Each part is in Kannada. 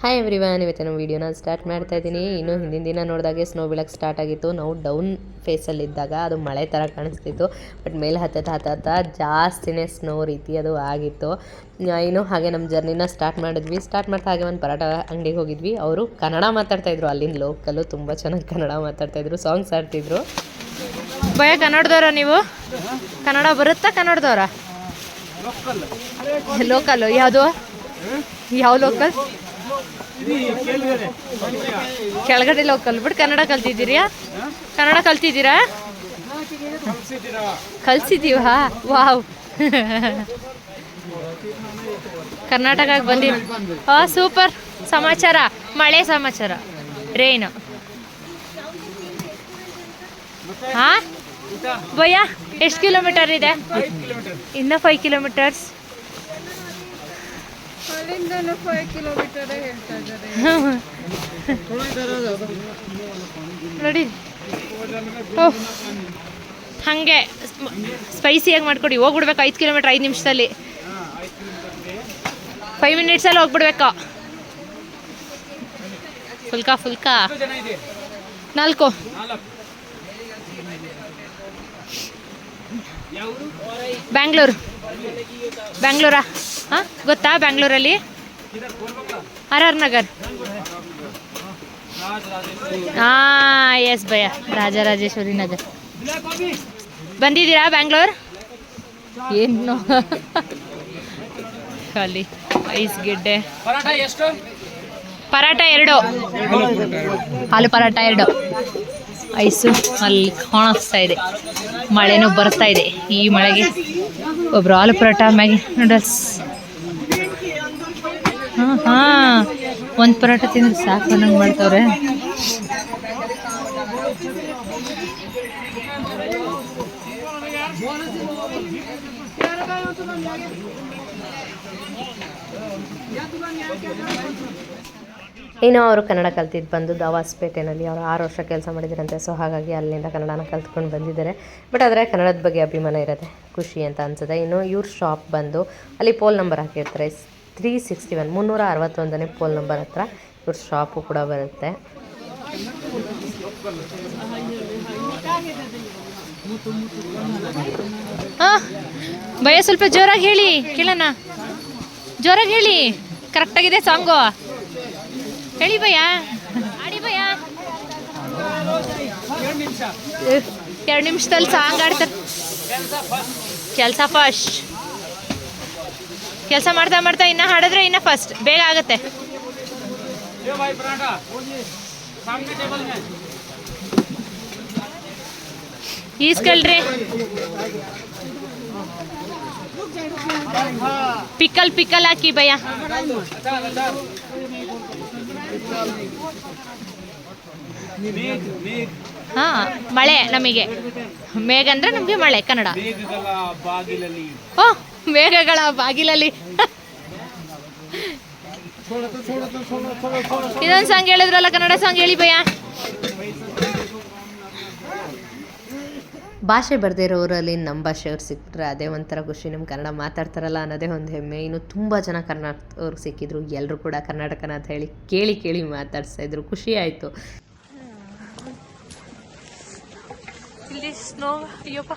ಹಾಯ್ ಎವ್ರಿವನ್, ಇವತ್ತಿನ ವೀಡಿಯೋನ ಸ್ಟಾರ್ಟ್ ಮಾಡ್ತಾ ಇದ್ದೀನಿ. ಇನ್ನು ಹಿಂದಿನ ದಿನ ನೋಡಿದಾಗೆ ಸ್ನೋ ಬೀಳಕ್ಕೆ ಸ್ಟಾರ್ಟ್ ಆಗಿತ್ತು. ನಾವು ಡೌನ್ ಫೇಸಲ್ಲಿದ್ದಾಗ ಅದು ಮಳೆ ಥರ ಕಾಣಿಸ್ತಿತ್ತು, ಬಟ್ ಮೇಲೆ ಹತ್ತತ್ತ ಜಾಸ್ತಿನೇ ಸ್ನೋ ರೀತಿ ಅದು ಆಗಿತ್ತು. ಇನ್ನು ಹಾಗೆ ನಮ್ಮ ಜರ್ನಿನ ಸ್ಟಾರ್ಟ್ ಮಾಡಿದ್ವಿ. ಸ್ಟಾರ್ಟ್ ಮಾಡ್ತಾ ಹಾಗೆ ಒಂದು ಪರಾಟ ಅಂಗಡಿಗೆ ಹೋಗಿದ್ವಿ. ಅವರು ಕನ್ನಡ ಮಾತಾಡ್ತಾಯಿದ್ರು, ಅಲ್ಲಿನ ಲೋಕಲ್ಲು ತುಂಬ ಚೆನ್ನಾಗಿ ಕನ್ನಡ ಮಾತಾಡ್ತಾಯಿದ್ರು, ಸಾಂಗ್ಸ್ ಆಡ್ತಿದ್ರು. ಭಯ ಕನ್ನಡದವರ ನೀವು? ಕನ್ನಡ ಬರುತ್ತಾ? ಕನ್ನಡದವರ? ಲೋಕಲ್ಲು ಯಾವುದು? ಯಾವ ಲೋಕಲ್? ಕೆಳಗಡೆ ಲೋಕಲ್ ಬಿಟ್ಟು ಕನ್ನಡ ಕಲ್ತಿದ್ದೀರಾ? ಕನ್ನಡ ಕಲ್ತಿದ್ದೀರಾ? ಕಲ್ಸಿದ್ದೀವಾ? ವಾವ್, ಕರ್ನಾಟಕಕ್ಕೆ ಬಂದಿವಿ. ಸೂಪರ್. ಸಮಾಚಾರ, ಮಳೆ ಸಮಾಚಾರ, ರೈನು. ಹಾ ಭಯ್ಯ, ಎಷ್ಟು ಕಿಲೋಮೀಟರ್ ಇದೆ? ಇನ್ನು 5 ಕಿಲೋಮೀಟರ್ಸ್. ನೋಡಿ, ಹಾಗೆ ಸ್ಪೈಸಿಯಾಗಿ ಮಾಡ್ಕೊಡಿ. ಹೋಗ್ಬಿಡ್ಬೇಕು 5 ಕಿಲೋಮೀಟರ್ 5 ನಿಮಿಷದಲ್ಲಿ. 5 ಮಿನಿಟ್ಸಲ್ಲಿ ಹೋಗ್ಬಿಡ್ಬೇಕು. ಫುಲ್ಕಾ 4. ಬ್ಯಾಂಗ್ಳೂರಾ? ಹಾಂ, ಗೊತ್ತಾ ಬ್ಯಾಂಗ್ಳೂರಲ್ಲಿ? RR ನಗರ್. ಹಾಂ, ಎಸ್ ಭಯ್ಯ, ರಾಜರಾಜೇಶ್ವರಿ ನಗರ್. ಬಂದಿದ್ದೀರಾ ಬ್ಯಾಂಗ್ಳೂರ್? ಏನು ಖಾಲಿ ಐಸ್ ಗೆಡ್ಡೆ. ಪರಾಟ 2, ಆಲೂ ಪರಾಟ 2. ಐಸು ಅಲ್ಲಿ ಕಾಣಿಸ್ತಾ ಇದೆ. ಮಳೆನೂ ಬರ್ತಾ ಇದೆ. ಈ ಮಳೆಗೆ ಒಬ್ಬರು ಆಲೂ ಪರೋಟ, ಮ್ಯಾಗಿ ನೂಡಲ್ಸ್. ಹಾಂ, ಒಂದು ಪರೋಟ ತಿಂದ್ರೆ ಸಾಕು ಅನ್ನಂಗೆ ಮಾಡ್ತವ್ರೆ. ಇನ್ನು ಅವರು ಕನ್ನಡ ಕಲ್ತಿದ್ದು ಬಂದು ದಾವಾಸ್ಪೇಟೆನಲ್ಲಿ ಅವರು 6 ವರ್ಷ ಕೆಲಸ ಮಾಡಿದ್ರಂತೆ. ಸೊ ಹಾಗಾಗಿ ಅಲ್ಲಿಂದ ಕನ್ನಡನ ಕಲ್ತ್ಕೊಂಡು ಬಂದಿದ್ದಾರೆ. ಬಟ್ ಆದರೆ ಕನ್ನಡದ ಬಗ್ಗೆ ಅಭಿಮಾನ ಇರುತ್ತೆ, ಖುಷಿ ಅಂತ ಅನ್ಸುತ್ತೆ. ಇನ್ನು ಇವ್ರ ಶಾಪ್ ಬಂದು ಅಲ್ಲಿ ಪೋಲ್ ನಂಬರ್ ಹಾಕಿರ್ತಾರೆ, 361 361ನೇ ಪೋಲ್ ನಂಬರ್ ಹತ್ರ ಇವ್ರ ಶಾಪು ಕೂಡ ಬರುತ್ತೆ. ಹಾಂ ಭಯ, ಸ್ವಲ್ಪ ಜೋರಾಗಿ ಹೇಳಿ ಕೇಳೋಣ. ಜೋರಾಗಿ ಹೇಳಿ, ಕರೆಕ್ಟಾಗಿದೆ ಸಾಂಗು. ಹೇಳಿ ಭಯ, ಆಡಿ ಭಯ. 2 ನಿಮಿಷದಲ್ಲಿ ಸಾಂಗ್ ಆಡ್ತಾರೆ. ಕೆಲಸ ಫಸ್ಟ್. ಕೆಲಸ ಮಾಡ್ತಾ ಇನ್ನ ಹಾಡಿದ್ರೆ ಇನ್ನ ಫಸ್ಟ್ ಬೇಗ ಆಗುತ್ತೆ. ಈಸ್ಕಳ್ರಿ. ಪಿಕ್ಕಲ್ ಹಾಕಿ ಭಯ. ಹಾಂ, ಮಳೆ ನಮಗೆ. ಮೇಘ ಅಂದರೆ ನಮಗೆ ಮಳೆ ಕನ್ನಡ. ಓ, ಮೇಘಗಳ ಬಾಗಿಲಲ್ಲಿ. ಇದೊಂದು ಸಾಂಗ್ ಹೇಳಿದ್ರಲ್ಲ, ಕನ್ನಡ ಸಾಂಗ್ ಹೇಳಿ ಭಯ. ಭಾಷೆ ಬರದೇ ಇರೋರಲ್ಲಿ ನಮ್ಮ ಭಾಷೆಯವ್ರು ಸಿಕ್ಬಿಟ್ರೆ ಅದೇ ಒಂಥರ ಖುಷಿ. ನಮ್ಮ ಕನ್ನಡ ಮಾತಾಡ್ತಾರಲ್ಲ ಅನ್ನೋದೇ ಒಂದು ಹೆಮ್ಮೆ. ಇನ್ನು ತುಂಬ ಜನ ಕರ್ನಾಟಕವ್ರು ಸಿಕ್ಕಿದ್ರು. ಎಲ್ಲರೂ ಕೂಡ ಕರ್ನಾಟಕನ ಅಂತ ಹೇಳಿ ಕೇಳಿ ಮಾತಾಡ್ತಾಯಿದ್ರು. ಖುಷಿ ಆಯಿತು. ಇಲ್ಲಿ ಸ್ನೋ, ಅಯ್ಯಪ್ಪ,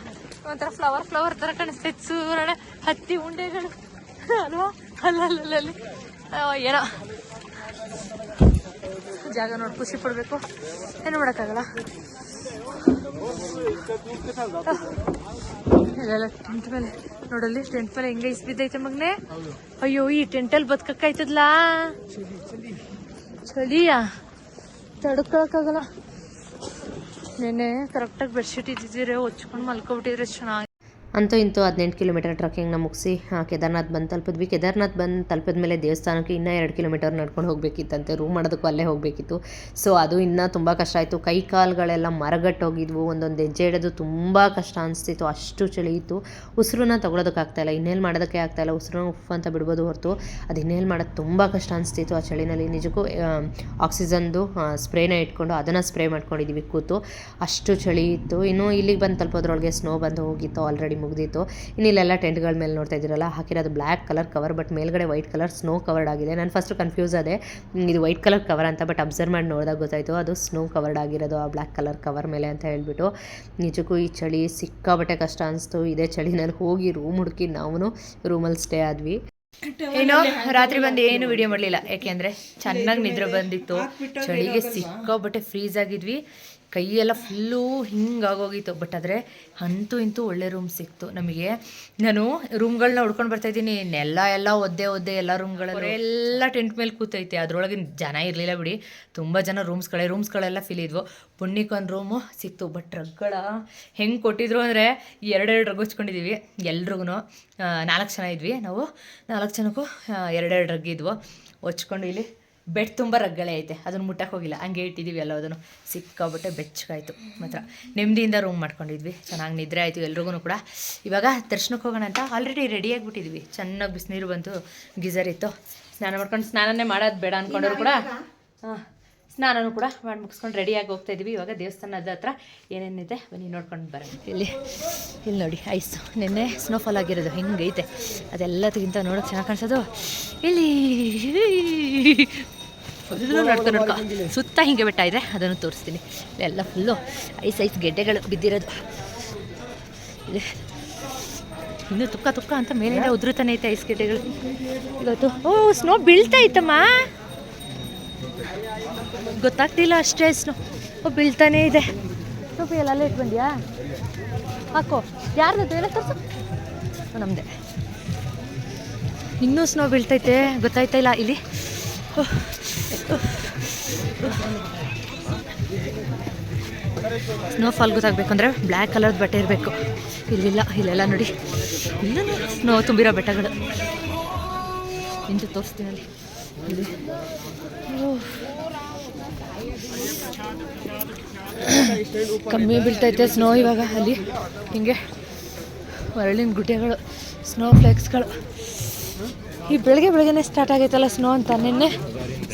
ಒಂಥರ ಫ್ಲವರ್ ಥರ ಕಾಣಿಸ್ತೈತೆ. ಸೂರಣ ಹತ್ತಿ ಉಂಡೆಗಳು ಅಲ್ವಾ? ಅಲ್ಲಲ್ಲಿ ಏನೋ ಜಾಗ ನೋಡಿ ಖುಷಿ ಪಡಬೇಕು. ಏನು ಮಾಡೋಕ್ಕಾಗಲ್ಲ. ಇಲ್ಲೆಲ್ಲ ಟೆಂಟ್ ಮೇಲೆ ನೋಡಲ್ಲಿ, ಟೆಂಟ್ ಮೇಲೆ ಹೆಂಗೆ ಇಸ್ ಬಿದ್ದೈತೆ ಮಗನೆ. ಅಯ್ಯೋ, ಈ ಟೆಂಟಲ್ಲಿ ಬದುಕಕ್ಕಾಯ್ತದಲ್ಲ. ಚಳಿಯಾ ತಡ್ಕೊಳಕ್ಕಾಗಲ್ಲ. ನೆನೆ ಕರೆಕ್ಟಾಗಿ ಬೆಡ್ಶೀಟ್ ಇದ್ದಿದ್ದೀರ, ಹೊಚ್ಕೊಂಡು ಮಲ್ಕೊಬಿಟ್ಟಿದ್ರೆ ಚೆನ್ನಾಗಿ. ಅಂತೂ ಇಂತೂ 18 ಕಿಲೋಮೀಟರ್ ಟ್ರಕ್ಕಿಂಗ್ನ ಮುಗಿಸಿ ಕೇದಾರ್ನಾಥ್ ಬಂದು ತಲುಪಿದ್ವಿ. ಕೇದಾರ್ನಾಥ್ ಬಂದು ತಲುಪಿದ ಮೇಲೆ ದೇವಸ್ಥಾನಕ್ಕೆ ಇನ್ನೂ 2 ಕಿಲೋಮೀಟರ್ ನಡ್ಕೊಂಡು ಹೋಗಬೇಕಿತ್ತಂತೆ. ರೂಮ್ ಮಾಡೋದಕ್ಕೂ ಅಲ್ಲೇ ಹೋಗಬೇಕಿತ್ತು. ಸೊ ಅದು ಇನ್ನೂ ತುಂಬ ಕಷ್ಟ ಆಯಿತು. ಕೈ ಕಾಲುಗಳೆಲ್ಲ ಮರಗಟ್ಟೋಗಿದ್ವು. ಒಂದೊಂದು ಹೆಜ್ಜೆ ಇಡೋದು ತುಂಬ ಕಷ್ಟ ಅನಿಸ್ತಿತ್ತು, ಅಷ್ಟು ಚಳಿ ಇತ್ತು. ಉಸಿರನ್ನ ತೊಗೊಳೋದಕ್ಕಾಗ್ತಾಯಿಲ್ಲ, ಇನ್ಹೇಲ್ ಮಾಡೋದಕ್ಕೆ ಆಗ್ತಾಯಿಲ್ಲ. ಉಸಿರನ್ನ ಉಫ್ ಅಂತ ಬಿಡ್ಬೋದು ಹೊರತು ಅದು ಇನ್ಹೇಲ್ ಮಾಡೋದು ತುಂಬ ಕಷ್ಟ ಅನಿಸ್ತಿತ್ತು ಆ ಚಳಿನಲ್ಲಿ. ನಿಜಕ್ಕೂ ಆಕ್ಸಿಜನ್ದು ಸ್ಪ್ರೇನ ಇಟ್ಕೊಂಡು ಅದನ್ನು ಸ್ಪ್ರೇ ಮಾಡ್ಕೊಂಡಿದ್ದೀವಿ ಕೂತು, ಅಷ್ಟು ಚಳಿ ಇತ್ತು. ಇನ್ನು ಇಲ್ಲಿಗೆ ಬಂದು ತಲುಪೋದ್ರೊಳಗೆ ಸ್ನೋ ಬಂದು ಹೋಗಿತ್ತು ಆಲ್ರೆಡಿ. ಮುಗಿದಿತ್ತು. ಇನ್ನು ಇಲ್ಲೆಲ್ಲ ಟೆಂಟ್ಗಳ ಮೇಲೆ ನೋಡ್ತಾ ಇದ್ದೀರಲ್ಲ ಹಾಕಿರೋದು ಬ್ಲ್ಯಾಕ್ ಕಲರ್ ಕವರ್, ಬಟ್ ಮೇಲ್ಗಡೆ ವೈಟ್ ಕಲರ್ ಸ್ನೋ ಕವರ್ಡ್ ಆಗಿದೆ. ನಾನು ಫಸ್ಟ್ ಕನ್ಫ್ಯೂಸ್ ಆದೆ ಇದು ವೈಟ್ ಕಲರ್ ಕವರ್ ಅಂತ, ಬಟ್ ಅಬ್ಸರ್ವ್ ಮಾಡಿ ನೋಡಿದಾಗ ಗೊತ್ತಾಯಿತು ಅದು ಸ್ನೋ ಕವರ್ಡ್ ಆಗಿರೋದು ಆ ಬ್ಲ್ಯಾಕ್ ಕಲರ್ ಕವರ್ ಮೇಲೆ ಅಂತ ಹೇಳ್ಬಿಟ್ಟು. ನಿಜಕ್ಕೂ ಈ ಚಳಿ ಸಿಕ್ಕಾಬಟ್ಟೆ ಕಷ್ಟ ಅನಿಸ್ತು. ಇದೇ ಚಳಿನಲ್ಲಿ ಹೋಗಿ ರೂಮ್ ಹುಡುಕಿ ನಾವು ರೂಮಲ್ಲಿ ಸ್ಟೇ ಆದ್ವಿ. ಏನೋ ರಾತ್ರಿ ಬಂದು ಏನು ವಿಡಿಯೋ ಮಾಡಲಿಲ್ಲ, ಯಾಕೆಂದರೆ ಚೆನ್ನಾಗಿ ನಿದ್ರೆ ಬಂದಿತ್ತು. ಚಳಿಗೆ ಸಿಕ್ಕಾಬಟ್ಟೆ ಫ್ರೀಸ್ ಆಗಿದ್ವಿ, ಕೈಯೆಲ್ಲ ಫುಲ್ಲು ಹಿಂಗಾಗೋಗಿತ್ತು. ಬಟ್ ಆದರೆ ಅಂತೂ ಇಂತೂ ಒಳ್ಳೆ ರೂಮ್ ಸಿಕ್ತು ನಮಗೆ. ನಾನು ರೂಮ್ಗಳನ್ನ ಹುಡ್ಕೊಂಡು ಬರ್ತಾಯಿದ್ದೀನಿ, ಎಲ್ಲ ಒದ್ದೆ ಎಲ್ಲ ರೂಮ್ಗಳಲ್ಲಿ ಎಲ್ಲ ಟೆಂಟ್ ಮೇಲೆ ಕೂತೈತೆ. ಅದರೊಳಗೆ ಜನ ಇರಲಿಲ್ಲ ಬಿಡಿ, ತುಂಬ ಜನ ರೂಮ್ಸ್ಗಳೆಲ್ಲ ಫಿಲ್ ಇದ್ವು. ಪುಣ್ಯಕ್ಕೊಂದು ರೂಮು ಸಿಕ್ತು. ಬಟ್ ರಗ್ಗಳ ಹೆಂಗೆ ಕೊಟ್ಟಿದ್ರು ಅಂದರೆ 2 ರಗ್ ಹಚ್ಕೊಂಡಿದ್ದೀವಿ ಎಲ್ರಿಗೂ. 4 ಜನ ಇದ್ವಿ ನಾವು, 4 ಜನಕ್ಕೂ 2 ರಗ್ ಇದ್ವು ಹೊಚ್ಕೊಂಡು. ಇಲ್ಲಿ ಬೆಡ್ ತುಂಬ ರಗ್ಗಳೇ ಐತೆ, ಅದನ್ನು ಮುಟ್ಟಕ್ಕೆ ಹೋಗಿಲ್ಲ, ಹಂಗೆ ಇಟ್ಟಿದ್ದೀವಿ ಎಲ್ಲದನ್ನು. ಸಿಕ್ಕಾಬಿಟ್ಟೆ ಬೆಚ್ಚಗಾಯಿತು ಮಾತ್ರ. ನೆಮ್ಮದಿಯಿಂದ ರೂಮ್ ಮಾಡ್ಕೊಂಡಿದ್ವಿ, ಚೆನ್ನಾಗಿ ನಿದ್ರೆ ಆಯಿತು ಎಲ್ರಿಗೂ ಕೂಡ. ಇವಾಗ ದರ್ಶನಕ್ಕೆ ಹೋಗೋಣ ಅಂತ ಆಲ್ರೆಡಿ ರೆಡಿ ಆಗಿಬಿಟ್ಟಿದ್ವಿ. ಚೆನ್ನಾಗಿ ಬಿಸಿನೀರು ಬಂತು, ಗೀಸರ್ ಇತ್ತು. ಸ್ನಾನ ಮಾಡ್ಕೊಂಡು, ಸ್ನಾನನೇ ಮಾಡೋದು ಬೇಡ ಅಂದ್ಕೊಂಡ್ರು ಕೂಡ ಸ್ನಾನನೂ ಕೂಡ ಮಾಡಿ ಮುಗಿಸ್ಕೊಂಡು ರೆಡಿಯಾಗಿ ಹೋಗ್ತಾಯಿದ್ವಿ. ಇವಾಗ ದೇವಸ್ಥಾನದ ಹತ್ರ ಏನೇನಿದೆ ಬನ್ನಿ ನೋಡ್ಕೊಂಡು ಬರೋಣ. ಇಲ್ಲಿ ನೋಡಿ ಐಸು, ನಿನ್ನೆ ಸ್ನೋಫಾಲ್ ಆಗಿರೋದು ಹಿಂಗೈತೆ, ಅದೆಲ್ಲದಕ್ಕಿಂತ ನೋಡೋಕೆ ಚೆನ್ನಾಗಿ ಕಾಣಿಸೋದು. ಇಲ್ಲಿ ಫುಲ್ಲು ನೋಡ್ಕೊ ಸುತ್ತ ಹಿಂಗೆ ಬೆಟ್ಟ ಇದೆ, ಅದನ್ನು ತೋರಿಸ್ತೀನಿ. ಇಲ್ಲೆಲ್ಲ ಫುಲ್ಲು ಐಸ್ ಗೆಡ್ಡೆಗಳು ಬಿದ್ದಿರೋದು. ಇಲ್ಲಿ ಇನ್ನೂ ತುಕ್ಕ ಅಂತ ಮೇಲಿಂದ ಉದುರುತ್ತಾನೆ ಐತೆ ಐಸ್ ಗೆಡ್ಡೆಗಳು. ಇವತ್ತು ಸ್ನೋ ಬೀಳ್ತಾ ಇತ್ತಮ್ಮ, ಗೊತ್ತಾಗ್ತಿಲ್ಲ ಅಷ್ಟೇ. ಸ್ನೋ ಬೀಳ್ತಾನೇ ಇದೆ. ಸ್ವಲ್ಪ ಎಲ್ಲ ಇಟ್ಟು ಬಂದ್ಯಾ, ಹಾಕೋ. ಯಾರ್ದು ಎಲ್ಲ ತೋರಿಸು, ನಮ್ಮದೇ. ಇನ್ನೂ ಸ್ನೋ ಬೀಳ್ತೈತೆ, ಗೊತ್ತಾಯ್ತಾ ಇಲ್ಲ. ಇಲ್ಲಿ ಸ್ನೋಫಾಲ್ ಗೊತ್ತಾಗಬೇಕಂದ್ರೆ ಬ್ಲ್ಯಾಕ್ ಕಲರ್ದು ಬಟ್ಟೆ ಇರಬೇಕು. ಇಲ್ಲೆಲ್ಲ ನೋಡಿ, ಇಲ್ಲೂ ಸ್ನೋ ತುಂಬಿರೋ ಬೆಟ್ಟಗಳು. ಇಂದು ತೋರಿಸ್ತೀನಿ ಅಲ್ಲಿ. ಇಲ್ಲಿ ಕಮ್ಮಿ ಬೀಳ್ತೈತೆ ಸ್ನೋ ಇವಾಗ. ಅಲ್ಲಿ ಹಿಂಗೆ ಮರಳಿನ ಗುಡ್ಡೆಗಳು, ಸ್ನೋ ಫ್ಲೇಕ್ಸ್ಗಳು. ಈ ಬೆಳಗ್ಗೆನೇ ಸ್ಟಾರ್ಟ್ ಆಗೈತಲ್ಲ ಸ್ನೋ ಅಂತ. ನಿನ್ನೆ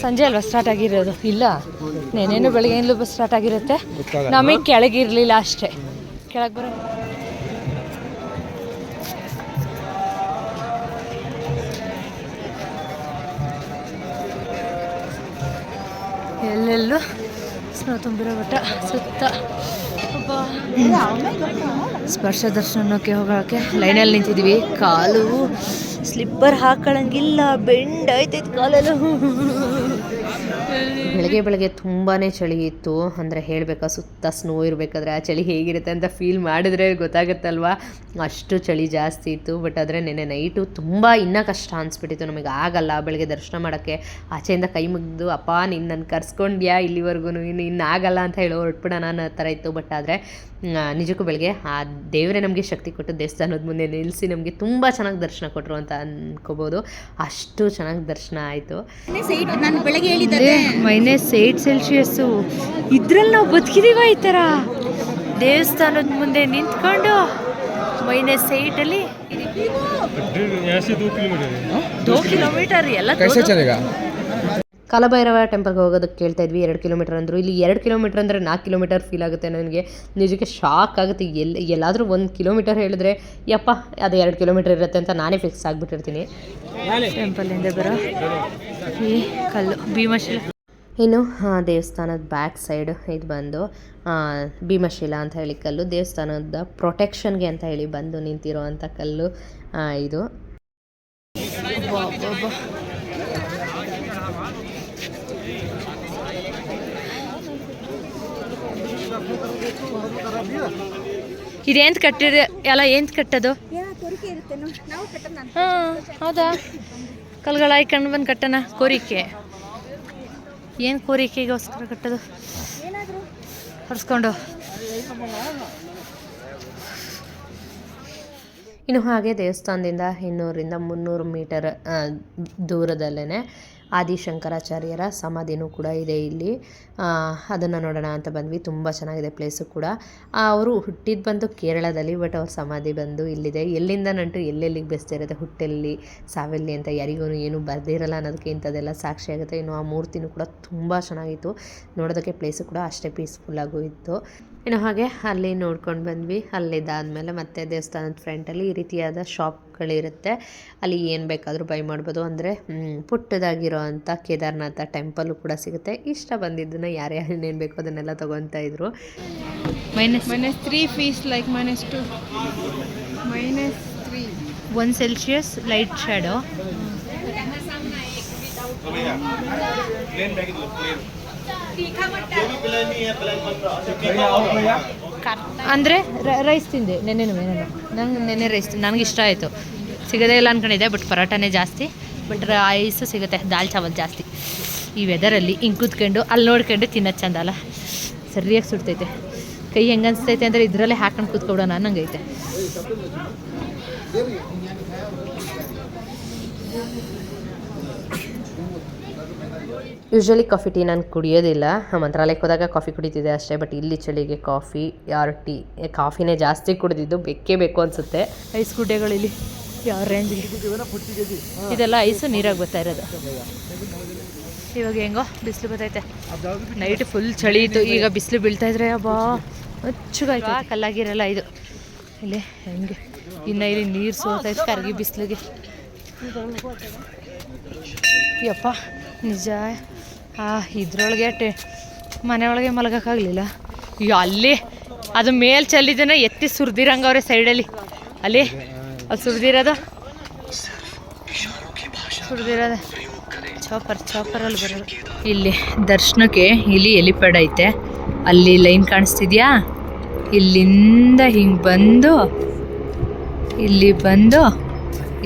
ಸಂಜೆ ಅಲ್ವಾ ಸ್ಟಾರ್ಟ್ ಆಗಿರೋದು? ಇಲ್ಲ, ನೆನ್ನೆನೂ ಬೆಳಗ್ಗೆಯಿಂದಲೂ ಸ್ಟಾರ್ಟ್ ಆಗಿರುತ್ತೆ. ನಮಗೆ ಕೆಳಗಿರಲಿಲ್ಲ ಅಷ್ಟೇ. ಕೆಳಗೆ ಬರೋ ಎಲ್ಲೆಲ್ಲೂ ಸ್ನೋ ತುಂಬಿರೋ ಬೆಟ್ಟ ಸುತ್ತ. ಸ್ಪರ್ಶ ದರ್ಶನಕ್ಕೆ ಹೋಗೋಕ್ಕೆ ಲೈನಲ್ಲಿ ನಿಂತಿದ್ವಿ. ಕಾಲು ಸ್ಲಿಪ್ಪರ್ ಹಾಕೊಳ್ಳಂಗಿಲ್ಲ, ಬೆಂಡ್ ಆಯ್ತೈತೆ ಕಾಲೆಲ್ಲ. ಬೆಳಗ್ಗೆ ತುಂಬಾ ಚಳಿ ಇತ್ತು, ಅಂದರೆ ಹೇಳಬೇಕಾ, ಸುತ್ತ ಸ್ನೋ ಇರಬೇಕಾದ್ರೆ ಆ ಚಳಿ ಹೇಗಿರುತ್ತೆ ಅಂತ ಫೀಲ್ ಮಾಡಿದ್ರೆ ಗೊತ್ತಾಗುತ್ತಲ್ವ, ಅಷ್ಟು ಚಳಿ ಜಾಸ್ತಿ ಇತ್ತು. ಬಟ್ ಆದರೆ ನೆನ್ನೆ ನೈಟು ತುಂಬ ಇನ್ನೂ ಕಷ್ಟ ಅನಿಸ್ಬಿಟ್ಟಿತ್ತು. ನಮಗೆ ಆಗಲ್ಲ ಬೆಳಗ್ಗೆ ದರ್ಶನ ಮಾಡೋಕ್ಕೆ. ಆಚೆಯಿಂದ ಕೈ ಮುಗಿದು, ಅಪ್ಪ ನೀನು ನನ್ನ ಕರ್ಸ್ಕೊಂಡ್ಯಾ ಇಲ್ಲಿವರೆಗೂ, ಇನ್ನು ಆಗಲ್ಲ ಅಂತ ಹೇಳೋ ಹೊರಟ್ಬಿಡೋಣ ಅನ್ನೋ ಥರ ಇತ್ತು. ಬಟ್ ಆದರೆ ನಿಜಕ್ಕೂ ಬೆಳಗ್ಗೆ ಆ ದೇವರೇ ನಮಗೆ ಶಕ್ತಿ ಕೊಟ್ಟು ದೇವಸ್ಥಾನದ ಮುಂದೆ ನಿಲ್ಲಿಸಿ ನಮಗೆ ತುಂಬ ಚೆನ್ನಾಗಿ ದರ್ಶನ ಕೊಟ್ಟರು ಅಂತ ಅನ್ಕೋಬೋದು. ಅಷ್ಟು ಚೆನ್ನಾಗಿ ದರ್ಶನ ಆಯಿತು. ನಾನು ಬೆಳಗ್ಗೆ ಹೇಳಿದ್ದೆ -8 ಇದ್ರಲ್ಲಿ ನಾವು ಬದುಕಿದೀವ ಈ ಥರ ದೇವಸ್ಥಾನದ ಮುಂದೆ ನಿಂತ್ಕೊಂಡು -8 2 ಕಿಲೋಮೀಟರ್ ಎಲ್ಲ. ಕಾಲಭೈರವ ಟೆಂಪಲ್ಗೆ ಹೋಗೋದಕ್ಕೆ ಕೇಳ್ತಾ ಇದ್ವಿ. 2 ಕಿಲೋಮೀಟರ್ ಅಂದರು. ಇಲ್ಲಿ 2 ಕಿಲೋಮೀಟರ್ ಅಂದರೆ 4 ಕಿಲೋಮೀಟರ್ ಫೀಲ್ ಆಗುತ್ತೆ ನನಗೆ. ನಿಜಕ್ಕೆ ಶಾಕ್ ಆಗುತ್ತೆ. ಎಲ್ಲಾದರೂ 1 ಕಿಲೋಮೀಟರ್ ಹೇಳಿದ್ರೆ ಯಪ್ಪ ಅದು 2 ಕಿಲೋಮೀಟರ್ ಇರುತ್ತೆ ಅಂತ ನಾನೇ ಫಿಕ್ಸ್ ಆಗಿಬಿಟ್ಟಿರ್ತೀನಿ. ಟೆಂಪಲಿಂದ ಬರೋ ಈ ಕಲ್ಲು ಭೀಮಶಿಲ. ಇನ್ನು ದೇವಸ್ಥಾನದ ಬ್ಯಾಕ್ ಸೈಡ್ ಇದು ಬಂದು ಭೀಮಶಿಲ ಅಂತ ಹೇಳಿ ಕಲ್ಲು, ದೇವಸ್ಥಾನದ ಪ್ರೊಟೆಕ್ಷನ್ಗೆ ಅಂತ ಹೇಳಿ ಬಂದು ನಿಂತಿರೋ ಅಂಥ ಕಲ್ಲು ಇದು. ಇದೇಂತ ಕಟ್ಟಿದೆ ಎಲ್ಲ, ಏಂತ ಕಟ್ಟೋದು? ಹಾಂ ಹೌದಾ, ಕಲ್ಗಳು ಹಾಯ್ಕೊಂಡು ಬಂದು ಕಟ್ಟೋಣ. ಕೋರಿಕೆ ಏನು, ಕೋರಿಕೆಗೋಸ್ಕರ ಕಟ್ಟೋದು ಹೊರಿಸ್ಕೊಂಡು. ಇನ್ನು ಹಾಗೆ ದೇವಸ್ಥಾನದಿಂದ 200 ರಿಂದ 300 ಮೀಟರ್ ದೂರದಲ್ಲೇ ಆದಿಶಂಕರಾಚಾರ್ಯರ ಸಮಾಧಿನೂ ಕೂಡ ಇದೆ ಇಲ್ಲಿ. ಅದನ್ನು ನೋಡೋಣ ಅಂತ ಬಂದ್ವಿ. ತುಂಬ ಚೆನ್ನಾಗಿದೆ ಪ್ಲೇಸು ಕೂಡ. ಅವರು ಹುಟ್ಟಿದ್ದು ಬಂದು ಕೇರಳದಲ್ಲಿ, ಬಟ್ ಅವ್ರ ಸಮಾಧಿ ಬಂದು ಇಲ್ಲಿದೆ. ಎಲ್ಲಿಂದ ನಂಟು ಎಲ್ಲೆಲ್ಲಿಗೆ ಬೆಸ್ತಿರುತ್ತೆ, ಹುಟ್ಟೆಲ್ಲಿ ಸಾವೆಲ್ಲಿ ಅಂತ ಯಾರಿಗೂ ಏನು ಬರ್ದಿರಲ್ಲ ಅನ್ನೋದಕ್ಕೆ ಇಂಥದ್ದೆಲ್ಲ ಸಾಕ್ಷಿ ಆಗುತ್ತೆ. ಇನ್ನು ಆ ಮೂರ್ತಿನೂ ಕೂಡ ತುಂಬ ಚೆನ್ನಾಗಿತ್ತು. ನೋಡೋದಕ್ಕೆ ಪ್ಲೇಸು ಕೂಡ ಅಷ್ಟೇ ಪೀಸ್ಫುಲ್ಲಾಗೂ ಇತ್ತು. ಇನ್ನು ಹಾಗೆ ಅಲ್ಲಿ ನೋಡ್ಕೊಂಡು ಬಂದ್ವಿ. ಅಲ್ಲಿದ್ದಾದಮೇಲೆ ಮತ್ತೆ ದೇವಸ್ಥಾನದ ಫ್ರಂಟಲ್ಲಿ ಈ ರೀತಿಯಾದ ಶಾಪ್ಗಳಿರುತ್ತೆ. ಅಲ್ಲಿ ಏನು ಬೇಕಾದರೂ ಬೈ ಮಾಡ್ಬೋದು. ಅಂದರೆ ಪುಟ್ಟದಾಗಿರೋ ಅಂಥ ಕೇದಾರನಾಥ ಟೆಂಪಲ್ಲು ಕೂಡ ಸಿಗುತ್ತೆ. ಇಷ್ಟ ಬಂದಿದ್ದನ್ನು ಯಾರ್ಯಾರು ಏನೇನು ಬೇಕೋ ಅದನ್ನೆಲ್ಲ ತೊಗೊತಾ ಇದ್ರು. -3 feels like -2. -3. 1 Celsius light shadow. ಅಂದರೆ ರೈಸ್ ತಿಂದೆ ನೆನ್ನೆನೂ ನಂಗೆ ನೆನ್ನೆ ರೈಸ್ ತಿಂದೆ, ನನಗೆ ಇಷ್ಟ ಆಯಿತು. ಸಿಗೋದೇ ಇಲ್ಲ ಅಂದ್ಕೊಂಡಿದ್ದೆ, ಬಟ್ ಪರೋಟನೇ ಜಾಸ್ತಿ, ಬಟ್ ರೈಸು ಸಿಗುತ್ತೆ, ದಾಲ್ ಚಾವಲ್ ಜಾಸ್ತಿ. ಈ ವೆದರಲ್ಲಿ ಹಿಂಗೆ ಕೂತ್ಕೊಂಡು ಅಲ್ಲಿ ನೋಡ್ಕೊಂಡು ತಿನ್ನೋದು ಚಂದ ಅಲ್ಲ, ಸರಿಯಾಗಿ ಸುಡ್ತೈತೆ. ಕೈ ಹೆಂಗೆ ಅನಿಸ್ತೈತೆ ಅಂದರೆ ಇದರಲ್ಲೇ ಹಾಕೊಂಡು ಕೂತ್ಕೊಬಿಡೋಣ ಅನ್ನಂಗೈತೆ. ಯೂಶ್ವಲಿ ಕಾಫಿ ಟೀ ನಾನು ಕುಡಿಯೋದಿಲ್ಲ. ಮಂತ್ರಾಲಯಕ್ಕೆ ಹೋದಾಗ ಕಾಫಿ ಕುಡಿತಿದ್ದೆ ಅಷ್ಟೇ, ಬಟ್ ಇಲ್ಲಿ ಚಳಿಗೆ ಕಾಫಿ ಯಾರು ಟೀ, ಕಾಫಿನೇ ಜಾಸ್ತಿ ಕುಡಿದಿದ್ದು. ಬೇಕೇ ಬೇಕು ಅನಿಸುತ್ತೆ. ಐಸ್ ಗುಡ್ಡೆಗಳಿಲ್ಲಿ ಯಾವ ರೇಂಜ್ಗೆ ಇದೆಲ್ಲ ಐಸು ನೀರಾಗಿ ಬರ್ತಾ ಇರೋದು. ಇವಾಗ ಹೆಂಗೋ ಬಿಸಿಲು ಬರ್ತೈತೆ. ನೈಟ್ ಫುಲ್ ಚಳಿ ಇತ್ತು, ಈಗ ಬಿಸಿಲು ಬೀಳ್ತಾಯಿದ್ರೆ ಅಬ್ಬಾ ಹುಚ್ಚಗಾಯ್ತು. ಕಲ್ಲಾಗಿರಲ್ಲ ಇದು ಇಲ್ಲಿ ಹೆಂಗೆ. ಇನ್ನು ಇಲ್ಲಿ ನೀರು ಸೋತೈತೆ ಕರಗಿ ಬಿಸಿಲಿಗೆ. ಯಪ್ಪ ನಿಜ ಇದ್ರೊಳಗೆ ಮನೆಯೊಳಗೆ ಮಲಗೋಕ್ಕಾಗಲಿಲ್ಲ. ಅಯ್ಯೋ ಅಲ್ಲಿ ಅದು ಮೇಲೆ ಚೆಲ್ಲಿದ್ದನ್ನ ಎತ್ತಿ ಸುರಿದಿರಂಗವ್ರೆ ಸೈಡಲ್ಲಿ. ಅಲ್ಲಿ ಸುರಿದಿರೋದು ಚಾಪರಲ್ಲಿ ಬರೋದು. ಇಲ್ಲಿ ದರ್ಶನಕ್ಕೆ ಇಲ್ಲಿ ಎಲಿಪ್ಯಾಡ್ ಐತೆ. ಅಲ್ಲಿ ಲೈನ್ ಕಾಣಿಸ್ತಿದ್ಯಾ? ಇಲ್ಲಿಂದ ಹಿಂಗೆ ಬಂದು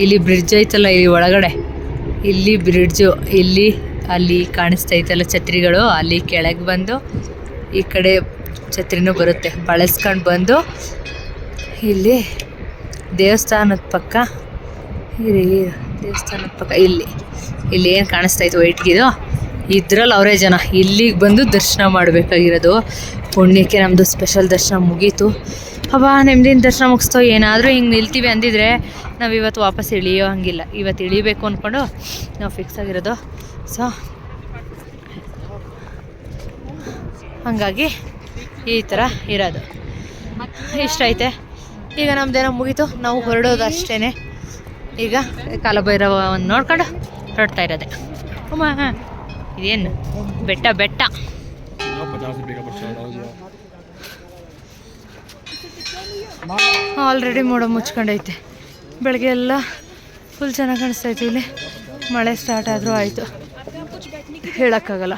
ಇಲ್ಲಿ ಬ್ರಿಡ್ಜ್ ಐತಲ್ಲ, ಇಲ್ಲಿ ಒಳಗಡೆ ಇಲ್ಲಿ ಬ್ರಿಡ್ಜು, ಇಲ್ಲಿ ಅಲ್ಲಿ ಕಾಣಿಸ್ತೈತಲ್ಲ ಛತ್ರಿಗಳು, ಅಲ್ಲಿ ಕೆಳಗೆ ಬಂದು ಈ ಕಡೆ ಛತ್ರಿನೂ ಬರುತ್ತೆ, ಬಳಸ್ಕೊಂಡು ಬಂದು ಇಲ್ಲಿ ದೇವಸ್ಥಾನದ ಪಕ್ಕ ಇಲ್ಲಿ ಏನು ಕಾಣಿಸ್ತೈತೆ ವೈಟ್ಗಿದು, ಇದ್ರಲ್ಲಿ ಅವರೇ ಜನ ಇಲ್ಲಿಗೆ ಬಂದು ದರ್ಶನ ಮಾಡಬೇಕಾಗಿರೋದು. ಪುಣ್ಯಕ್ಕೆ ನಮ್ಮದು ಸ್ಪೆಷಲ್ ದರ್ಶನ ಮುಗೀತು. ಅಬ್ಬಾ ನೆಮ್ಮದಿನ ದರ್ಶನ ಮುಗಿಸ್ತೋ. ಏನಾದರೂ ಹಿಂಗೆ ನಿಲ್ತೀವಿ ಅಂದಿದ್ರೆ ನಾವು ಇವತ್ತು ವಾಪಸ್ ಇಳಿಯೋ ಹಂಗಿಲ್ಲ. ಇವತ್ತು ಇಳಿಬೇಕು ಅಂದ್ಕೊಂಡು ನಾವು ಫಿಕ್ಸ್ ಆಗಿರೋದು. ಸೊ ಹಾಗಾಗಿ ಈ ಥರ ಇರೋದು ಇಷ್ಟ ಐತೆ. ಈಗ ನಮ್ಮದೇನೋ ಮುಗೀತು, ನಾವು ಹೊರಡೋದು ಅಷ್ಟೇ. ಈಗ ಕಾಲಭೈರವವನ್ನು ನೋಡ್ಕೊಂಡು ಹೊರಡ್ತಾ ಇರೋದೆ. ಇದೇನು ಬೆಟ್ಟ ಆಲ್ರೆಡಿ ಮೋಡ ಮುಚ್ಕೊಂಡೈತೆ. ಬೆಳಗ್ಗೆ ಎಲ್ಲ ಫುಲ್ ಚೆನ್ನಾಗಿ ಕಾಣಿಸ್ತೈತೆ. ಇಲ್ಲಿ ಮಳೆ ಸ್ಟಾರ್ಟ್ ಆದರೂ ಆಯಿತು, ಹೇಳೋಕ್ಕಾಗಲ್ಲ,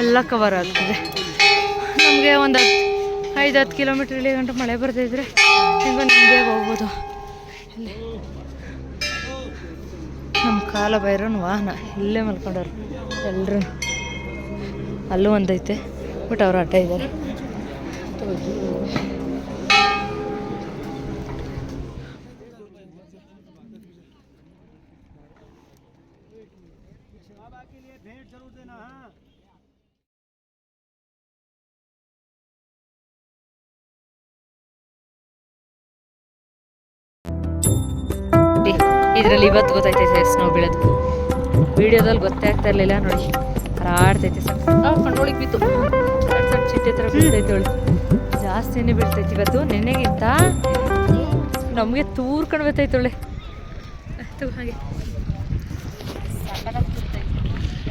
ಎಲ್ಲ ಕವರ್ ಆಗ್ತಿದೆ. ನಮಗೆ ಒಂದು 5-10 ಕಿಲೋಮೀಟ್ರ್ ಇಲ್ಲಿ ಗಂಟೆ ಮಳೆ ಬರ್ತಾಯಿದ್ರೆ ಹೆಂಗೋ ನೆಮ್ಮದಿಯಾಗಿ ಹೋಗ್ಬೋದು. ಇಲ್ಲಿ ನಮ್ಮ ಕಾಲಭೈರವನ ವಾಹನ ಇಲ್ಲೇ ಮಲ್ಕೊಂಡವ್ರು ಎಲ್ಲರೂ. ಅಲ್ಲೂ ಒಂದೈತೆ, ಬಟ್ ಅವ್ರು ಅಡ್ಡ ಇದ್ದಾರೆ. ಇದರಲ್ಲಿ ಇವತ್ತು ಗೊತ್ತಾಯ್ತೈತೆ ಸ್ನೋ ಬೀಳೋದು. ವಿಡಿಯೋದಲ್ಲಿ ಗೊತ್ತೇ ಆಗ್ತಾ ಇರಲಿಲ್ಲ ನೋಡಿ. ಹರಾಡ್ತೈತೆ ಸರ್, ಕಂಡೋಳಿಗೆ ಬಿತ್ತು. ಸಣ್ಣ ಚಿಟ್ಟೆ ಥರ ಬೀಳ್ತೈತೆ ಅವಳು. ಜಾಸ್ತಿನೇ ಬೀಳ್ತೈತೆ ಇವತ್ತು. ನೆನ್ನೆಗಿಂತ ನಮಗೆ ತೂರ್ಕೊಂಡು ಬರ್ತೈತೆ ಒಳ್ಳೆ ಹಾಗೆ.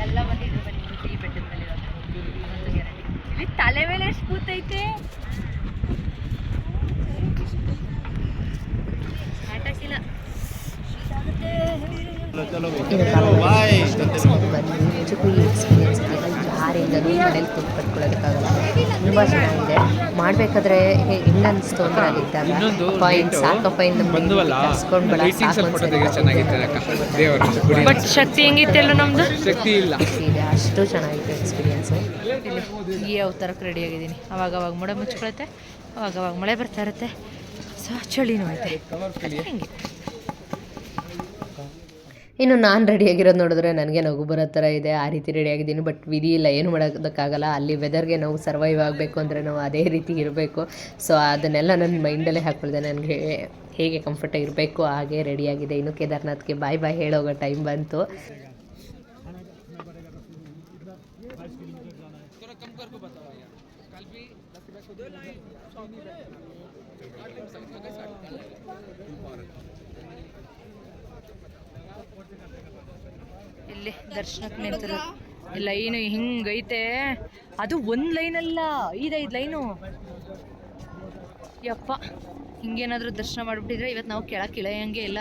ಎಲ್ಲ ಬಂದಿದ್ರು ಬನ್ನಿ ಈ ಬೆಟ್ಟದ ಮೇಲೆ. ಇಲ್ಲಿ ತಲೆ ಮೇಲೆ ಎಷ್ಟು ಕೂತೈತೆ. ಆಟಾಕಿಲ್ಲ ಯಾರಿಂದಲೂ ಮನೇಲಿ ಕೂತು ಕಟ್ಕೊಳ್ಳೋದಕ್ಕಾಗಲ್ಲ. ತುಂಬ ಚೆನ್ನಾಗಿದೆ. ಮಾಡಬೇಕಾದ್ರೆ ಹೆಂಗೆ ಅನಿಸ್ತು ಅಂದರೆ ಅಲ್ಲಿದ್ದಾಗ ಪಾಯಿಂಟ್ ಸಾಕಪ್ಪ ಇಂದ ಕರ್ಸ್ಕೊಂಡು ಬಟ್ ಶಕ್ತಿ ಹೆಂಗಿತ್ತೆಲ್ಲ ನಮ್ಮದು ಶಕ್ತಿ ಇಲ್ಲ ಇದೆ. ಅಷ್ಟು ಚೆನ್ನಾಗಿದೆ ಎಕ್ಸ್ಪೀರಿಯೆನ್ಸು. ಈ ಅವತಾರಕ್ಕೆ ರೆಡಿಯಾಗಿದ್ದೀನಿ. ಅವಾಗವಾಗ ಮೋಡ ಮುಚ್ಕೊಳುತ್ತೆ, ಅವಾಗವಾಗ ಮಳೆ ಬರ್ತಾ ಇರುತ್ತೆ. ಸೊ ಚಳಿನೂ ಐತೆ. ಹಿಂಗೆ ಇನ್ನು ನಾನು ರೆಡಿಯಾಗಿರೋದು ನೋಡಿದ್ರೆ ನನಗೆ ನಗು ಬರೋ ಥರ ಇದೆ. ಆ ರೀತಿ ರೆಡಿಯಾಗಿದ್ದೀನಿ. ಬಟ್ ವಿಧಿ ಇಲ್ಲ, ಏನು ಮಾಡೋದಕ್ಕಾಗಲ್ಲ. ಅಲ್ಲಿ ವೆದರ್ಗೆ ನಾವು ಸರ್ವೈವ್ ಆಗಬೇಕು ಅಂದರೆ ನಾವು ಅದೇ ರೀತಿ ಇರಬೇಕು. ಸೊ ಅದನ್ನೆಲ್ಲ ನನ್ನ ಮೈಂಡಲ್ಲೇ ಹಾಕ್ಕೊಳ್ದೆ. ನನಗೆ ಹೇಗೆ ಕಂಫರ್ಟ್ ಇರಬೇಕು ಹಾಗೆ ರೆಡಿಯಾಗಿದೆ. ಇನ್ನು ಕೇದಾರ್ನಾಥ್ಗೆ ಬಾಯ್ ಬಾಯ್ ಹೇಳೋಗೋ ಟೈಮ್ ಬಂತು. ಇಲ್ಲಿ ದರ್ಶನಕ್ಕೆ ನಿಂತಿರೋ ಲೈನು ಹಿಂಗೈತೆ. ಅದು ಒಂದು ಲೈನಲ್ಲ, 5 ಲೈನು. ಯಪ್ಪ, ಹಿಂಗೇನಾದರೂ ದರ್ಶನ ಮಾಡಿಬಿಟ್ಟಿದ್ರೆ ಇವತ್ತು ನಾವು ಕೆಳಗೆ ಇಳಿಯೋಂಗೆ ಇಲ್ಲ.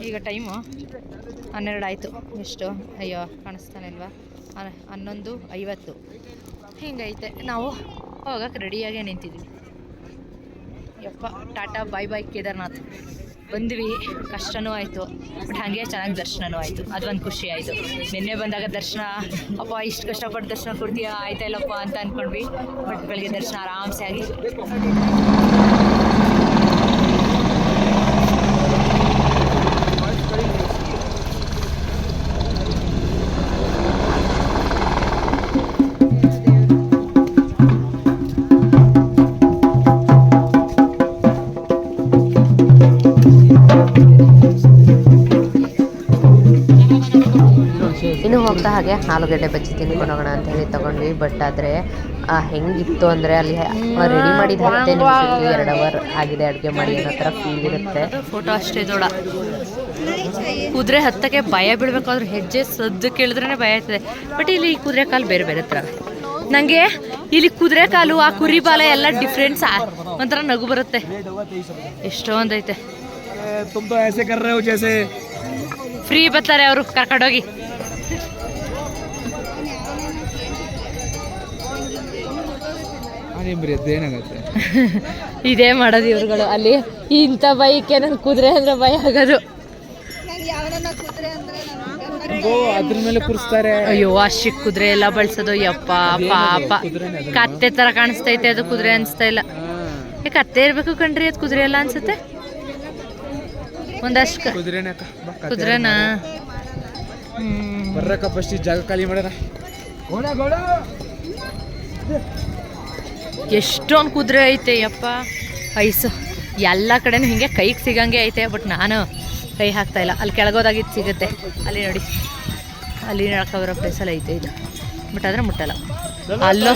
ಈಗ ಟೈಮು 12 ಆಯಿತು. ಎಷ್ಟು? ಅಯ್ಯೋ ಕಾಣಿಸ್ತಾನೆ ಇಲ್ವಾ? 11:50 ಹಿಂಗೈತೆ. ನಾವು ಹೋಗಕ್ಕೆ ರೆಡಿಯಾಗೇ ನಿಂತಿದ್ವಿ. ಯಪ್ಪ, ಟಾಟಾ ಬಾಯ್ ಬಾಯ್ ಕೇದಾರ್ನಾಥ್. ಬಂದ್ವಿ, ಕಷ್ಟನೂ ಆಯಿತು, ಬಟ್ ಹಾಗೆ ಚೆನ್ನಾಗಿ ದರ್ಶನವೂ ಆಯಿತು. ಅದೊಂದು ಖುಷಿ ಆಯಿತು. ನಿನ್ನೆ ಬಂದಾಗ ದರ್ಶನ ಅಪ್ಪ ಇಷ್ಟು ಕಷ್ಟಪಟ್ಟು ದರ್ಶನ ಕೊಡ್ತೀಯಾ ಆಯ್ತಾ ಇಲ್ಲಪ್ಪ ಅಂತ ಅಂದ್ಕೊಂಡ್ವಿ. ಬಟ್ ಬೆಳಗ್ಗೆ ದರ್ಶನ ಆರಾಮ್ಸೆ ಆಗಿ. ಇನ್ನು ಹೋಗ್ತಾ ಹಾಗೆ ಆಲೂಗಡ್ಡೆ ಬಜ್ಜಿ ತಿನ್ಕೊಂಡು ಹೋಗೋಣ ಅಂತ ಹೇಳಿ ತೊಗೊಂಡ್ವಿ. ಬಟ್ ಆದರೆ ಹೆಂಗಿತ್ತು ಅಂದರೆ ಅಲ್ಲಿ ರೆಡಿ ಮಾಡಿದ 10 ನಿಮಿಷಕ್ಕೆ 2 ಅವರ್ ಆಗಿದೆ ಅಡುಗೆ ಮಾಡಿ ಅನ್ನೋ ಥರ ಫೀಲ್ ಇರುತ್ತೆ. ಫೋಟೋ ಅಷ್ಟೇ ದೊಡ್ಡ. ಕುದುರೆ ಹತ್ತಕ್ಕೆ ಭಯ ಬೀಳ್ಬೇಕಾದ್ರೆ ಹೆಜ್ಜೆ ಸದ್ದು ಕೇಳಿದ್ರೇ ಭಯ ಆಗ್ತದೆ. ಬಟ್ ಇಲ್ಲಿ ಈ ಕುದುರೆ ಕಾಲು ಬೇರೆ ಬೇರೆ ಥರ. ನನಗೆ ಇಲ್ಲಿ ಕುದುರೆ ಕಾಲು ಆ ಕುರಿ ಬಾಲ ಎಲ್ಲ ಡಿಫ್ರೆನ್ಸ್ ಒಂಥರ ನಗು ಬರುತ್ತೆ. ಎಷ್ಟೊಂದೈತೆ. ಫ್ರೀ ಬರ್ತಾರೆ ಅವರು ಕರ್ಕೊಂಡೋಗಿ. ಇದೇ ಮಾಡೋದು ಇವ್ರುಗಳು. ಅಲ್ಲಿ ಇಂಥ ಬೈಕೆ ನನ್ ಕುದುರೆ ಅಂದ್ರೆ ಭಯ ಆಗೋದು. ಅಯ್ಯೋ ಅಷ್ಟಿ ಕುದುರೆ ಎಲ್ಲ ಬಳಸೋದು. ಯಪ್ಪ ಪಾಪ, ಕತ್ತೆ ತರ ಕಾಣಿಸ್ತೈತೆ ಅದು, ಕುದುರೆ ಅನ್ಸ್ತಾ ಇಲ್ಲ. ಕತ್ತೆ ಇರ್ಬೇಕು ಕಣ್ರಿ, ಅದು ಕುದುರೆ ಎಲ್ಲ ಅನ್ಸುತ್ತೆ. ಒಂದಷ್ಟು ಕುದುರೆನಾ? ಜಾಗ ಖಾಲಿ ಮಾಡ್ಯಾರ. ಎಷ್ಟೊಂದು ಕುದುರೆ ಐತೆ ಯಪ್ಪ. ಐಸು ಎಲ್ಲ ಕಡೆನೂ ಹಿಂಗೆ ಕೈಗೆ ಸಿಗಂಗೆ ಐತೆ. ಬಟ್ ನಾನು ಕೈ ಹಾಕ್ತಾ ಇಲ್ಲ. ಅಲ್ಲಿ ಕೆಳಗೋದಾಗಿದ್ದು ಸಿಗುತ್ತೆ. ಅಲ್ಲಿ ನೋಡಿ, ಅಲ್ಲಿ ನಡ್ಕೊಬರೋ ಪ್ಲೇಸಲ್ಲಿ ಐತೆ ಇದು. ಬಟ್ ಆದರೆ ಮುಟ್ಟಲ್ಲ. ಅಲ್ಲೋ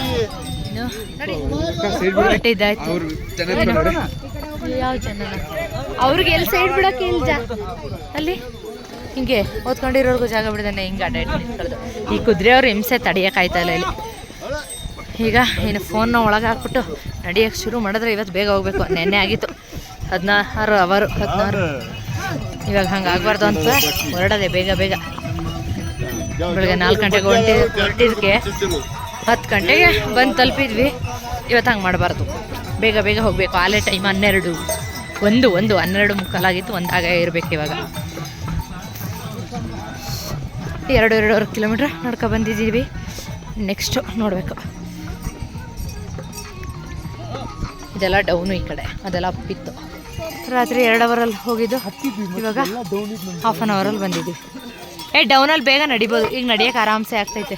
ಬಟ್ ಇದಾಯ್ತು. ಯಾವ ಜನ ಅವ್ರಿಗೆ ಎಲ್ಲಿ ಸೈಡ್ ಬಿಡೋಕೆ ಇಲ್ಲ. ಅಲ್ಲಿ ಹಿಂಗೆ ಓದ್ಕೊಂಡಿರೋರ್ಗು ಜಾಗ ಬಿಡ್ದಾನೆ. ಹಿಂಗೆ ಅಡ್ಡಾಡಿ ನಿಂತ್ಕೊಳ್ಳೋದು. ಈ ಕುದುರೆಯವ್ರು ಹಿಂಸೆ ತಡಿಯೋಕ್ಕಾಯ್ತಾ ಇಲ್ಲ ಇಲ್ಲಿ. ಈಗ ಏನು ಫೋನ್ನ ಒಳಗೆ ಹಾಕ್ಬಿಟ್ಟು ನಡಿಯೋಕ್ಕೆ ಶುರು ಮಾಡಿದ್ರೆ ಇವತ್ತು ಬೇಗ ಹೋಗ್ಬೇಕು. ನೆನ್ನೆ ಆಗಿತ್ತು 16 ಅವರು 16. ಇವಾಗ ಹಂಗೆ ಆಗಬಾರ್ದು ಅಂತ ಹೊರಡೋದೆ ಬೇಗ ಬೇಗ. ಬೆಳಗ್ಗೆ 4 ಗಂಟೆಗೆ ಹೊರಟಿದ್ದಕ್ಕೆ 10 ಗಂಟೆಗೆ ಬಂದು ತಲುಪಿದ್ವಿ. ಇವತ್ತು ಹಂಗೆ ಮಾಡಬಾರ್ದು, ಬೇಗ ಬೇಗ ಹೋಗಬೇಕು. ಆಲೇ ಟೈಮ್ 12 ಮುಕ್ಕಾಲಾಗಿತ್ತು. 1 ಆಗ ಇರಬೇಕು. ಇವಾಗ 2.5 ಕಿಲೋಮೀಟ್ರ್ ನಡ್ಕೊ ಬಂದಿದ್ದೀವಿ. ನೆಕ್ಸ್ಟು ನೋಡಬೇಕು. ಇದೆಲ್ಲ ಡೌನು, ಈ ಕಡೆ ಅದೆಲ್ಲ ಅಪ್ಪಿತ್ತು. ರಾತ್ರಿ 2 ಅವರಲ್ಲಿ ಹೋಗಿದ್ದು. ಇವಾಗ ಹಾಫ್ ಆನ್ ಅವರಲ್ಲಿ ಬಂದಿದ್ದೀವಿ. ಡೌನಲ್ಲಿ ಬೇಗ ನಡಿಬೋದು. ಈಗ ನಡಿಯೋಕೆ ಆರಾಮ್ಸೆ ಆಗ್ತೈತೆ.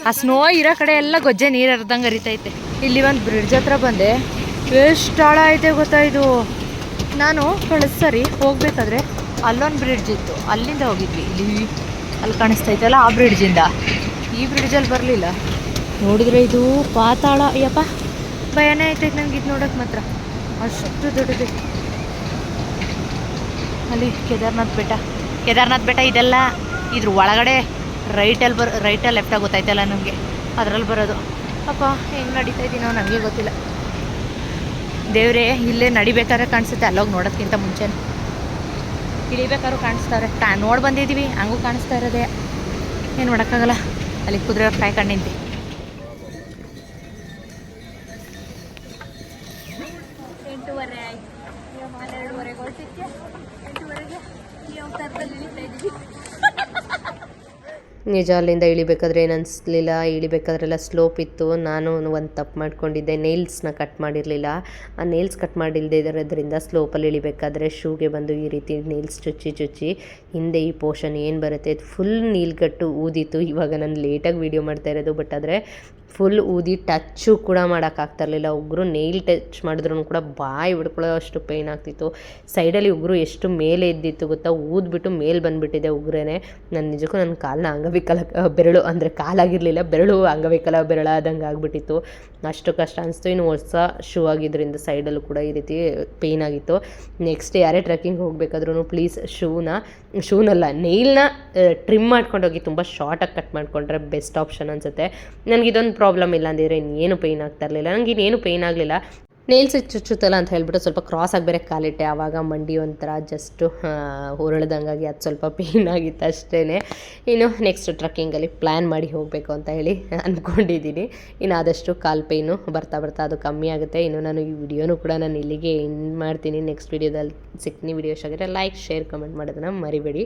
ಆ ಸ್ನೋ ಇರೋ ಕಡೆ ಎಲ್ಲ ಗೊಜ್ಜೆ ನೀರು ಹರಿದಂಗೆ ಹರಿತೈತೆ. ಇಲ್ಲಿ ಒಂದು ಬ್ರಿಡ್ಜ್ ಹತ್ರ ಬಂದೆ. ಎಷ್ಟು ಆಳ ಐತೆ ಗೊತ್ತಾ ಇದು. ನಾನು ಕಳೆದ ಸರಿ ಹೋಗ್ಬೇಕಾದ್ರೆ ಅಲ್ಲೊಂದು ಬ್ರಿಡ್ಜ್ ಇತ್ತು, ಅಲ್ಲಿಂದ ಹೋಗಿದ್ವಿ. ಇಲ್ಲಿ ಅಲ್ಲಿ ಕಾಣಿಸ್ತೈತಲ್ಲ ಆ ಬ್ರಿಡ್ಜಿಂದ. ಈ ಬ್ರಿಡ್ಜಲ್ಲಿ ಬರಲಿಲ್ಲ. ನೋಡಿದ್ರೆ ಇದು ಪಾತಾಳ. ಅಯ್ಯಪ್ಪ ಭಯನೇ ಆಯ್ತೈತೆ ನಂಗೆ ಇದು ನೋಡೋಕೆ ಮಾತ್ರ. ಅಷ್ಟು ದೊಡ್ಡದು. ಅಲ್ಲಿ ಕೇದಾರ್ನಾಥ್ ಬೆಟ್ಟ ಇದೆಲ್ಲ ಇದ್ರ ಒಳಗಡೆ ರೈಟಲ್ಲಿ ಲೆಫ್ಟಾಗಿ ಗೊತ್ತಾಯ್ತಲ್ಲ ನಮಗೆ, ಅದರಲ್ಲಿ ಬರೋದು. ಅಪ್ಪ ಹೆಂಗೆ ನಡೀತಾ ಇದ್ದೀನೋ ನನಗೆ ಗೊತ್ತಿಲ್ಲ. ದೇವ್ರೇ, ಇಲ್ಲೇ ನಡಿಬೇಕಾದ್ರೆ ಕಾಣಿಸುತ್ತೆ. ಅಲ್ಲೋಗಿ ನೋಡೋದಕ್ಕಿಂತ ಮುಂಚೆ ಇಳಿಬೇಕಾದ್ರೂ ಕಾಣಿಸ್ತಾರೆ. ನೋಡಿ ಬಂದಿದ್ದೀವಿ, ಹಂಗೂ ಕಾಣಿಸ್ತಾ ಇರೋದೇ. ಏನು ಮಾಡೋಕ್ಕಾಗಲ್ಲ. ಅಲ್ಲಿ ಕುದುರೆಯವ್ರು ಕಾಯ್ಕೊಂಡು ನಿಂತು. ನಿಜ ಅಲ್ಲಿಂದ ಇಳಿಬೇಕಾದ್ರೆ ಏನು ಅನಿಸ್ಲಿಲ್ಲ, ಇಳಿಬೇಕಾದ್ರೆಲ್ಲ ಸ್ಲೋಪ್ ಇತ್ತು. ನಾನು ಒಂದು ತಪ್ಪು ಮಾಡ್ಕೊಂಡಿದ್ದೆ, ನೇಲ್ಸ್ನ ಕಟ್ ಮಾಡಿರಲಿಲ್ಲ. ಆ ನೇಲ್ಸ್ ಕಟ್ ಮಾಡಿಲ್ಲದೆ ಇರೋದ್ರಿಂದ ಸ್ಲೋಪಲ್ಲಿ ಇಳಿಬೇಕಾದ್ರೆ ಶೂಗೆ ಬಂದು ಈ ರೀತಿ ನೇಲ್ಸ್ ಚುಚ್ಚಿ ಹಿಂದೆ ಈ ಪೋರ್ಷನ್ ಏನು ಬರುತ್ತೆ ಇದು ಫುಲ್ ನೀಲ್ಗಟ್ಟು ಊದಿತ್ತು. ಇವಾಗ ನಾನು ಲೇಟಾಗಿ ವೀಡಿಯೋ ಮಾಡ್ತಾ ಇರೋದು, ಬಟ್ ಆದರೆ ಫುಲ್ ಊದಿ ಟಚ್ಚು ಕೂಡ ಮಾಡೋಕ್ಕಾಗ್ತಾಯಿರಲಿಲ್ಲ. ಉಗುರು ನೇಲ್ ಟಚ್ ಮಾಡಿದ್ರೂ ಕೂಡ ಬಾಯಿ ಬಿಡ್ಕೊಳ್ಳೋ ಅಷ್ಟು ಪೇಯ್ನ್ ಆಗ್ತಿತ್ತು. ಸೈಡಲ್ಲಿ ಉಗುರು ಎಷ್ಟು ಮೇಲೆ ಇದ್ದಿತ್ತು ಗೊತ್ತಾ, ಊದ್ಬಿಟ್ಟು ಮೇಲೆ ಬಂದುಬಿಟ್ಟಿದೆ ಉಗುರೇನೆ. ನಾನು ನಿಜಕ್ಕೂ ನನ್ನ ಕಾಲನ್ನ ಅಂಗವಿಕಲ ಬೆರಳು ಅಂದರೆ ಕಾಲಾಗಿರಲಿಲ್ಲ, ಬೆರಳು ಅಂಗವಿಕಲ ಬೆರಳಾದಂಗೆ ಆಗಿಬಿಟ್ಟಿತ್ತು. ಅಷ್ಟು ಕಷ್ಟ ಅನಿಸ್ತು. ಇನ್ನು ಹೊಸ ಶೂ ಆಗಿದ್ದರಿಂದ ಸೈಡಲ್ಲೂ ಕೂಡ ಈ ರೀತಿ ಪೇಯ್ನ್ ಆಗಿತ್ತು. ನೆಕ್ಸ್ಟ್ ಯಾರೇ ಟ್ರೆಕ್ಕಿಂಗ್ ಹೋಗಬೇಕಾದ್ರೂ ಪ್ಲೀಸ್ ಶೂನಲ್ಲ ನೇಲ್ನ ಟ್ರಿಮ್ ಮಾಡ್ಕೊಂಡೋಗಿ, ತುಂಬ ಶಾರ್ಟಾಗಿ ಕಟ್ ಮಾಡಿಕೊಂಡ್ರೆ ಬೆಸ್ಟ್ ಆಪ್ಷನ್ ಅನಿಸುತ್ತೆ. ನನಗಿದೊಂದು ಪ್ರಾಬ್ಲಮ್ ಇಲ್ಲ ಅಂದಿದ್ರೆ ಇನ್ನೇನು ಪೇಯ್ನ್ ಆಗ್ತಾ ಇರಲಿಲ್ಲ, ನನಗೆ ಇನ್ನೇನು ಪೇಯ್ನ್ ಆಗಲಿಲ್ಲ. ನೇಲ್ಸ್ ಚುಚ್ಚುತ್ತಲ್ಲ ಅಂತ ಹೇಳ್ಬಿಟ್ಟು ಸ್ವಲ್ಪ ಕ್ರಾಸಾಗಿ ಬೇರೆ ಕಾಲಿಟ್ಟೆ, ಆವಾಗ ಮಂಡಿ ಒಂಥರ ಜಸ್ಟು ಹೊರಳ್ದಂಗಾಗಿ ಅದು ಸ್ವಲ್ಪ ಪೇಯ್ನ್ ಆಗಿತ್ತು ಅಷ್ಟೇ. ಇನ್ನು ನೆಕ್ಸ್ಟ್ ಟ್ರಕ್ಕಿಂಗಲ್ಲಿ ಪ್ಲ್ಯಾನ್ ಮಾಡಿ ಹೋಗಬೇಕು ಅಂತ ಹೇಳಿ ಅಂದ್ಕೊಂಡಿದ್ದೀನಿ. ಇನ್ನು ಆದಷ್ಟು ಕಾಲು ಪೇಯ್ನು ಬರ್ತಾ ಅದು ಕಮ್ಮಿ ಆಗುತ್ತೆ. ಇನ್ನು ನಾನು ಈ ವಿಡಿಯೋನೂ ಕೂಡ ನಾನು ಇಲ್ಲಿಗೆ ಎಂಡ್ ಮಾಡ್ತೀನಿ. ನೆಕ್ಸ್ಟ್ ವಿಡಿಯೋದಲ್ಲಿ ಸಿಗ್ತೀನಿ. ವಿಡಿಯೋ ಇಷ್ಟ ಆಗಿದ್ರೆ ಲೈಕ್, ಶೇರ್, ಕಮೆಂಟ್ ಮಾಡೋದನ್ನು ಮರಿಬೇಡಿ.